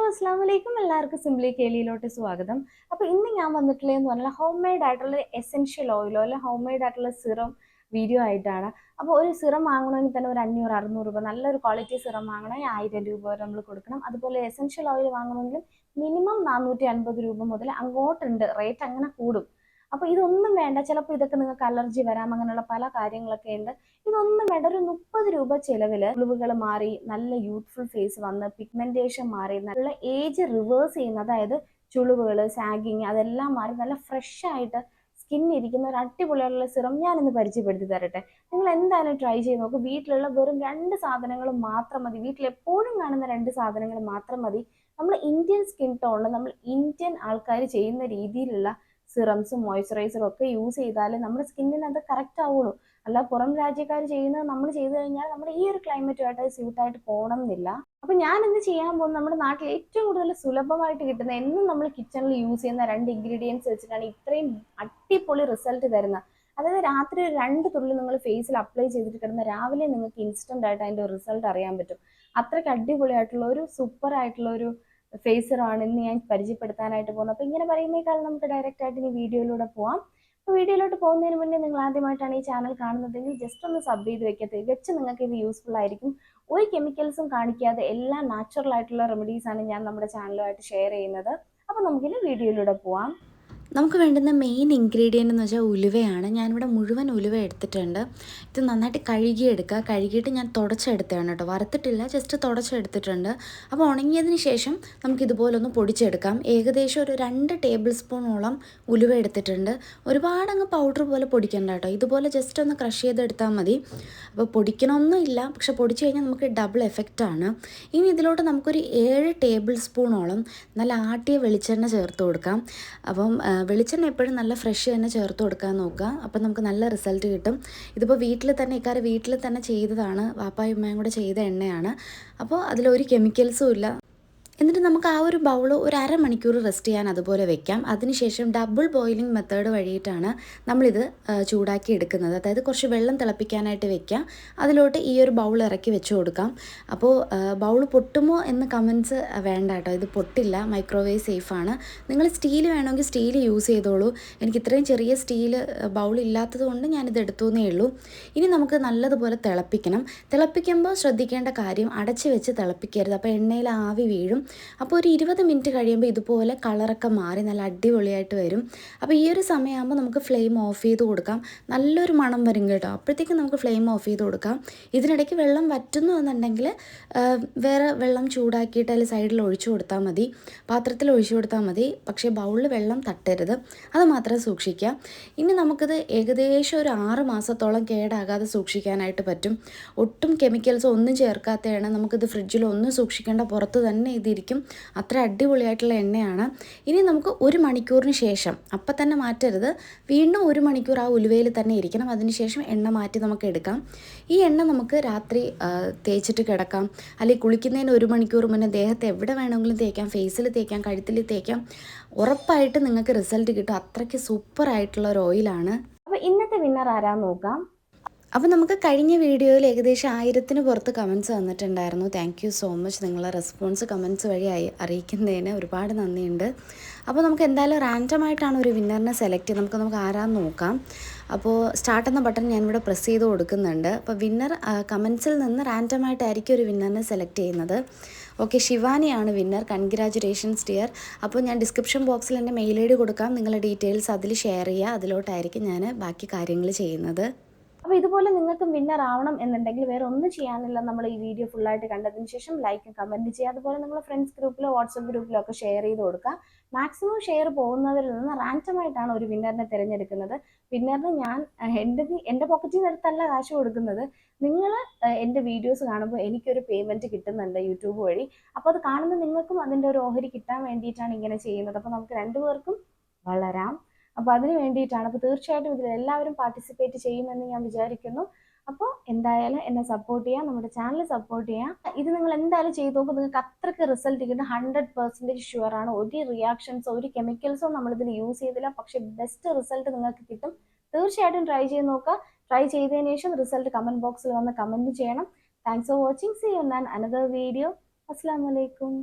അസ്സലാമലൈക്കും. എല്ലാവർക്കും സിംപ്ലി കേലിയിലോട്ട് സ്വാഗതം. അപ്പോൾ ഇന്ന് ഞാൻ വന്നിട്ടുള്ളതെന്ന് പറഞ്ഞാൽ ഹോം മെയ്ഡ് ആയിട്ടുള്ള എസെൻഷ്യൽ ഓയിലോ അല്ലെ ഹോം മെയ്ഡ് ആയിട്ടുള്ള സിറം വീഡിയോ ആയിട്ടാണ്. അപ്പോൾ ഒരു സിറം വാങ്ങണമെങ്കിൽ തന്നെ ഒരു 500-600 രൂപ, നല്ലൊരു ക്വാളിറ്റി സിറം വാങ്ങണമെങ്കിൽ 1000 രൂപ വരെ നമ്മൾ കൊടുക്കണം. അതുപോലെ എസെൻഷ്യൽ ഓയിൽ വാങ്ങണമെങ്കിൽ മിനിമം 450 രൂപ മുതൽ അങ്ങോട്ടുണ്ട്. റേറ്റ് അങ്ങനെ കൂടും. അപ്പോൾ ഇതൊന്നും വേണ്ട. ചിലപ്പോൾ ഇതൊക്കെ നിങ്ങൾക്ക് അലർജി വരാം, അങ്ങനെയുള്ള പല കാര്യങ്ങളൊക്കെ ഉണ്ട്. ഇതൊന്നും വേണ്ട. ഒരു 30 രൂപ ചിലവില് ചുളിവുകൾ മാറി, നല്ല യൂത്ത്ഫുൾ ഫേസ് വന്ന്, പിഗ്മെന്റേഷൻ മാറി, നല്ല ഏജ് റിവേഴ്സ് ചെയ്യുന്ന, അതായത് ചുളിവുകൾ, സാഗിങ് അതെല്ലാം മാറി നല്ല ഫ്രഷ് ആയിട്ട് സ്കിൻ ഇരിക്കുന്ന ഒരു അടിപൊളിയുള്ള സിറം ഞാനിന്ന് പരിചയപ്പെടുത്തി തരട്ടെ. നിങ്ങൾ എന്തായാലും ട്രൈ ചെയ്ത് നോക്കും. വീട്ടിലുള്ള വെറും 2 സാധനങ്ങൾ മാത്രം മതി. വീട്ടിൽ എപ്പോഴും കാണുന്ന 2 സാധനങ്ങൾ മാത്രം മതി. നമ്മൾ ഇന്ത്യൻ സ്കിൻ ടോണിൽ നമ്മൾ ഇന്ത്യൻ ആൾക്കാർ ചെയ്യുന്ന രീതിയിലുള്ള സിറംസും മോയ്സ്ചറൈസറും ഒക്കെ യൂസ് ചെയ്താലേ നമ്മുടെ സ്കിന്നിന് അത് കറക്റ്റ് ആവുള്ളൂ. അല്ല പുറം രാജ്യക്കാർ ചെയ്യുന്നത് നമ്മൾ ചെയ്തു കഴിഞ്ഞാൽ നമ്മുടെ ഈ ഒരു ക്ലൈമറ്റുമായിട്ട് അത് സ്യൂട്ടായിട്ട് പോകണം എന്നില്ല. അപ്പൊ ഞാൻ ഇന്ന് ചെയ്യാൻ പോകുന്നത് നമ്മുടെ നാട്ടിൽ ഏറ്റവും കൂടുതൽ സുലഭമായിട്ട് കിട്ടുന്ന, എന്നും നമ്മൾ കിച്ചണിൽ യൂസ് ചെയ്യുന്ന 2 ഇൻഗ്രീഡിയൻസ് വെച്ചിട്ടാണ് ഇത്രയും അടിപൊളി റിസൾട്ട് തരുന്നത്. അതായത് രാത്രി ഒരു 2 തുള്ളി നിങ്ങൾ ഫേസിൽ അപ്ലൈ ചെയ്തിട്ട് കിടന്ന രാവിലെ നിങ്ങൾക്ക് ഇൻസ്റ്റന്റ് ആയിട്ട് അതിന്റെ റിസൾട്ട് അറിയാൻ പറ്റും. അത്രയ്ക്ക് അടിപൊളിയായിട്ടുള്ള ഒരു സൂപ്പർ ആയിട്ടുള്ള ഒരു ഫേസ് സിറമാണ് ഇന്ന് ഞാൻ പരിചയപ്പെടുത്താനായിട്ട് പോകുന്നത്. അപ്പൊ ഇങ്ങനെ പറയുന്നേക്കാൾ നമുക്ക് ഡയറക്റ്റ് ആയിട്ട് ഇനി വീഡിയോയിലൂടെ പോവാം. അപ്പോൾ വീഡിയോയിലോട്ട് പോകുന്നതിന് മുന്നേ നിങ്ങൾ ആദ്യമായിട്ടാണ് ഈ ചാനൽ കാണുന്നതെങ്കിൽ ജസ്റ്റ് ഒന്ന് സബ് ചെയ്ത് വെക്കുക. തികച്ചും നിങ്ങൾക്ക് ഇത് യൂസ്ഫുൾ ആയിരിക്കും. ഒരു കെമിക്കൽസും കാണിക്കാതെ എല്ലാം നാച്ചുറൽ ആയിട്ടുള്ള റെമഡീസ് ആണ് ഞാൻ നമ്മുടെ ചാനലുമായിട്ട് ഷെയർ ചെയ്യുന്നത്. അപ്പോൾ നമുക്കിനി വീഡിയോയിലൂടെ പോവാം. നമുക്ക് വേണ്ടുന്ന മെയിൻ ഇൻഗ്രീഡിയൻ്റ് എന്ന് വെച്ചാൽ ഉലുവയാണ്. ഞാനിവിടെ മുഴുവൻ ഉലുവ എടുത്തിട്ടുണ്ട്. ഇത് നന്നായിട്ട് കഴുകിയെടുക്കുക. കഴുകിയിട്ട് ഞാൻ തുടച്ചെടുത്തതാണ് കേട്ടോ, വറുത്തിട്ടില്ല, ജസ്റ്റ് തുടച്ചെടുത്തിട്ടുണ്ട്. അപ്പോൾ ഉണങ്ങിയതിന് ശേഷം നമുക്കിതുപോലൊന്ന് പൊടിച്ചെടുക്കാം. ഏകദേശം ഒരു 2 ടേബിൾ സ്പൂണോളം ഉലുവ എടുത്തിട്ടുണ്ട്. ഒരുപാട് അങ്ങ് പൗഡർ പോലെ പൊടിക്കണ്ട കേട്ടോ, ഇതുപോലെ ജസ്റ്റ് ഒന്ന് ക്രഷ് ചെയ്തെടുത്താൽ മതി. അപ്പോൾ പൊടിക്കണമൊന്നും ഇല്ല, പക്ഷെ പൊടിച്ച് കഴിഞ്ഞാൽ നമുക്ക് ഡബിൾ എഫക്റ്റാണ്. ഇനി ഇതിലോട്ട് നമുക്കൊരു 7 ടേബിൾ സ്പൂണോളം നല്ല ആട്ടിയ വെളിച്ചെണ്ണ ചേർത്ത് കൊടുക്കാം. അപ്പം വെളിച്ചെണ്ണ എപ്പോഴും നല്ല ഫ്രഷ് തന്നെ ചേർത്ത് കൊടുക്കാൻ നോക്കുക. അപ്പം നമുക്ക് നല്ല റിസൾട്ട് കിട്ടും. ഇതിപ്പോൾ വീട്ടിൽ തന്നെ ഇക്കാര്യം വീട്ടിൽ തന്നെ ചെയ്തതാണ്, വാപ്പായും ഉമ്മയും കൂടെ ചെയ്ത എണ്ണയാണ്. അപ്പോൾ അതിലൊരു കെമിക്കൽസും ഇല്ല. എന്നിട്ട് നമുക്ക് ആ ഒരു ബൗൾ ഒരു അരമണിക്കൂർ റെസ്റ്റ് ചെയ്യാൻ അതുപോലെ വെക്കാം. അതിനുശേഷം ഡബിൾ ബോയിലിംഗ് മെത്തേഡ് വഴിയിട്ടാണ് നമ്മളിത് ചൂടാക്കി എടുക്കുന്നത്. അതായത് കുറച്ച് വെള്ളം തിളപ്പിക്കാനായിട്ട് വെക്കാം, അതിലോട്ട് ഈ ഒരു ബൗൾ ഇറക്കി വെച്ച് കൊടുക്കാം. അപ്പോൾ ബൗൾ പൊട്ടുമോ എന്ന് കമൻസ് വേണ്ട കേട്ടോ, ഇത് പൊട്ടില്ല, മൈക്രോവേവ് സേഫാണ്. നിങ്ങൾ സ്റ്റീൽ വേണമെങ്കിൽ സ്റ്റീൽ യൂസ് ചെയ്തോളൂ. എനിക്ക് ഇത്രയും ചെറിയ സ്റ്റീൽ ബൗൾ ഇല്ലാത്തത് കൊണ്ട് ഞാനിത് എടുത്തുവെന്നേ ഉള്ളൂ. ഇനി നമുക്ക് നല്ലതുപോലെ തിളപ്പിക്കണം. തിളപ്പിക്കുമ്പോൾ ശ്രദ്ധിക്കേണ്ട കാര്യം, അടച്ച് വെച്ച് തിളപ്പിക്കരുത്, അപ്പോൾ എണ്ണയിൽ ആവി വീഴും. അപ്പോൾ ഒരു 20 മിനിറ്റ് കഴിയുമ്പോൾ ഇതുപോലെ കളറൊക്കെ മാറി നല്ല അടിപൊളിയായിട്ട് വരും. അപ്പോൾ ഈ ഒരു സമയമാകുമ്പോൾ നമുക്ക് ഫ്ലെയിം ഓഫ് ചെയ്ത് കൊടുക്കാം. നല്ലൊരു മണം വരും കേട്ടോ, അപ്പോഴത്തേക്കും നമുക്ക് ഫ്ലെയിം ഓഫ് ചെയ്ത് കൊടുക്കാം. ഇതിനിടയ്ക്ക് വെള്ളം വറ്റുന്നു എന്നുണ്ടെങ്കിൽ വേറെ വെള്ളം ചൂടാക്കിയിട്ട് അതിൽ സൈഡിൽ ഒഴിച്ചു കൊടുത്താൽ മതി, പാത്രത്തിൽ ഒഴിച്ചു കൊടുത്താൽ മതി. പക്ഷേ ബൗളിൽ വെള്ളം തട്ടരുത്, അത് മാത്രം സൂക്ഷിക്കുക. ഇനി നമുക്കിത് ഏകദേശം ഒരു 6 മാസത്തോളം കേടാകാതെ സൂക്ഷിക്കാനായിട്ട് പറ്റും. ഒട്ടും കെമിക്കൽസ് ഒന്നും ചേർക്കാത്തതാണ്. നമുക്കിത് ഫ്രിഡ്ജിൽ ഒന്നും സൂക്ഷിക്കേണ്ട, പുറത്ത് തന്നെ ഇതിരിക്കും. അത്ര അടിപൊളിയായിട്ടുള്ള എണ്ണയാണ്. ഇനി നമുക്ക് 1 മണിക്കൂറിന് ശേഷം, അപ്പം തന്നെ മാറ്റരുത്, വീണ്ടും 1 മണിക്കൂർ ആ ഉലുവയിൽ തന്നെ ഇരിക്കണം. അതിനുശേഷം എണ്ണ മാറ്റി നമുക്ക് എടുക്കാം. ഈ എണ്ണ നമുക്ക് രാത്രി തേച്ചിട്ട് കിടക്കാം, അല്ലെങ്കിൽ കുളിക്കുന്നതിന് 1 മണിക്കൂർ മുന്നേ ദേഹത്ത് എവിടെ വേണമെങ്കിലും തേക്കാം, ഫേസിൽ തേക്കാം, കഴുത്തിൽ തേക്കാം. ഉറപ്പായിട്ട് നിങ്ങൾക്ക് റിസൾട്ട് കിട്ടും. അത്രയ്ക്ക് സൂപ്പറായിട്ടുള്ള ഒരു ഓയിലാണ്. അപ്പോൾ ഇന്നത്തെ വിന്നർ ആരാന്ന് നോക്കാം. അപ്പോൾ നമുക്ക് കഴിഞ്ഞ വീഡിയോയിൽ ഏകദേശം 1000-ന് പുറത്ത് കമൻറ്റ്സ് വന്നിട്ടുണ്ടായിരുന്നു. Thank you so much. നിങ്ങളെ റെസ്പോൺസ് കമൻറ്റ്സ് വഴി അറിയിക്കുന്നതിന് ഒരുപാട് നന്ദിയുണ്ട്. അപ്പോൾ നമുക്ക് എന്തായാലും റാൻഡമായിട്ടാണ് ഒരു വിന്നറിനെ സെലക്ട് ചെയ്ത് നമുക്ക് ആരാന്ന് നോക്കാം. അപ്പോൾ സ്റ്റാർട്ട് എന്ന ബട്ടൺ ഞാനിവിടെ പ്രസ് ചെയ്ത് കൊടുക്കുന്നുണ്ട്. അപ്പോൾ വിന്നർ കമൻസിൽ നിന്ന് റാൻഡമായിട്ടായിരിക്കും ഒരു വിന്നറിനെ സെലക്ട് ചെയ്യുന്നത്. ഓക്കെ, ശിവാനിയാണ് വിന്നർ. Congratulations dear. അപ്പോൾ ഞാൻ ഡിസ്ക്രിപ്ഷൻ ബോക്സിൽ എൻ്റെ മെയിൽ ഐ ഡി കൊടുക്കാം. നിങ്ങളുടെ ഡീറ്റെയിൽസ് അതിൽ ഷെയർ ചെയ്യുക. അതിലോട്ടായിരിക്കും ഞാൻ ബാക്കി കാര്യങ്ങൾ ചെയ്യുന്നത്. അപ്പോൾ ഇതുപോലെ നിങ്ങൾക്കും വിന്നർ ആവണം എന്നുണ്ടെങ്കിൽ വേറെ ഒന്നും ചെയ്യാനില്ല. നമ്മൾ ഈ വീഡിയോ ഫുള്ളായിട്ട് കണ്ടതിന് ശേഷം ലൈക്കും കമൻറ്റ് ചെയ്യുക. അതുപോലെ നിങ്ങൾ ഫ്രണ്ട്സ് ഗ്രൂപ്പിലോ വാട്സപ്പ് ഗ്രൂപ്പിലോ ഒക്കെ ഷെയർ ചെയ്ത് കൊടുക്കുക. മാക്സിമം ഷെയർ പോകുന്നതിൽ നിന്ന് റാൻഡമായിട്ടാണ് ഒരു വിന്നറിനെ തിരഞ്ഞെടുക്കുന്നത്. വിന്നറിന് ഞാൻ എൻ്റെ പോക്കറ്റിൽ നിന്ന് എടുത്തല്ല കാശ് കൊടുക്കുന്നത്. നിങ്ങൾ എൻ്റെ വീഡിയോസ് കാണുമ്പോൾ എനിക്കൊരു പേയ്മെൻറ്റ് കിട്ടുന്നുണ്ട് യൂട്യൂബ് വഴി. അപ്പോൾ അത് കാണുമ്പോൾ നിങ്ങൾക്കും അതിൻ്റെ ഒരു ഓഹരി കിട്ടാൻ വേണ്ടിയിട്ടാണ് ഇങ്ങനെ ചെയ്യുന്നത്. അപ്പോൾ നമുക്ക് 2 പേർക്കും വളരാം. അപ്പോൾ അതിന് വേണ്ടിയിട്ടാണ്. അപ്പോൾ തീർച്ചയായിട്ടും ഇതിൽ എല്ലാവരും പാർട്ടിസിപ്പേറ്റ് ചെയ്യുമെന്ന് ഞാൻ വിചാരിക്കുന്നു. അപ്പോൾ എന്തായാലും എന്നെ സപ്പോർട്ട് ചെയ്യുക, നമ്മുടെ ചാനൽ സപ്പോർട്ട് ചെയ്യുക. ഇത് നിങ്ങൾ എന്തായാലും ചെയ്ത് നോക്കും, നിങ്ങൾക്ക് അത്രയ്ക്ക് റിസൾട്ട് കിട്ടും. 100% ഷുവറാണ്. ഒരു റിയാക്ഷൻസോ ഒരു കെമിക്കൽസോ നമ്മളിതിൽ യൂസ് ചെയ്തില്ല, പക്ഷേ ബെസ്റ്റ് റിസൾട്ട് നിങ്ങൾക്ക് കിട്ടും. തീർച്ചയായിട്ടും ട്രൈ ചെയ്ത് നോക്കുക. ട്രൈ ചെയ്തതിന് ശേഷം റിസൾട്ട് കമൻറ്റ് ബോക്സിൽ വന്ന് കമൻറ്റ് ചെയ്യണം. Thanks for watching. See you in another video. അസ്സലാമു അലൈക്കും.